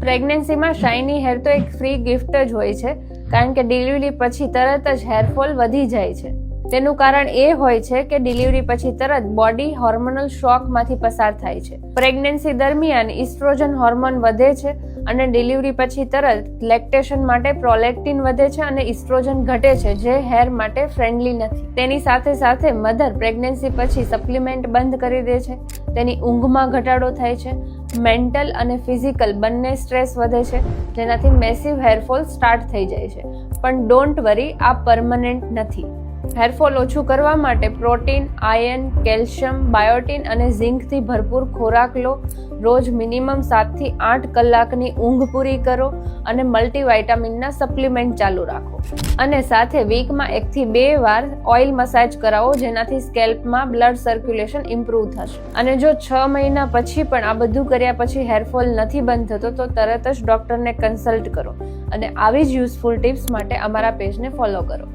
પ્રેગ્નન્સીમાં shiny hair તો એક free gift જ હોય છે, કારણ કે ડિલિવરી પછી તરત જ હેરફોલ વધી જાય છે. તેનું કારણ એ હોય છે કે ડિલિવરી પછી તરત બોડી હોર્મોનલ શોકમાંથી પસાર થાય છે. પ્રેગ્નન્સી દરમિયાન ઇસ્ટ્રોજન હોર્મોન વધે છે અને ડિલિવરી પછી તરત લેક્ટેશન માટે પ્રોલેક્ટિન વધે છે અને ઇસ્ટ્રોજન ઘટે છે, જે હેર માટે ફ્રેન્ડલી નથી. તેની સાથે સાથે મધર પ્રેગ્નન્સી પછી સપ્લિમેન્ટ બંધ કરી દે છે, તેની ઊંઘમાં ઘટાડો થાય છે, મેન્ટલ અને ફિઝિકલ બંને સ્ટ્રેસ વધે છે, જેનાથી મેસિવ હેરફોલ સ્ટાર્ટ થઈ જાય છે. પણ ડોન્ટ વરી, આ પરમનન્ટ નથી. હેરફોલ ઓછું કરવા માટે પ્રોટીન, આયર્ન, કેલ્શિયમ, બાયોટીન અને ઝિંકથી ભરપૂર ખોરાક લો. રોજ મિનિમમ 7 થી 8 કલાકની ઊંઘ પૂરી કરો અને મલ્ટીવાઇટામિનના સપ્લિમેન્ટ ચાલુ રાખો. અને સાથે વીકમાં 1 થી 2 વાર ઓઇલ મસાજ કરાવો, જેનાથી સ્કેલ્પમાં બ્લડ સર્ક્યુલેશન ઇમ્પ્રૂવ થશે. અને જો 6 મહિના પછી પણ આ બધું કર્યા પછી હેરફોલ નથી બંધ થતો, તો તરત જ ડોક્ટરને કન્સલ્ટ કરો. અને આવી જ યુઝફુલ ટિપ્સ માટે અમારા પેજને ફોલો કરો.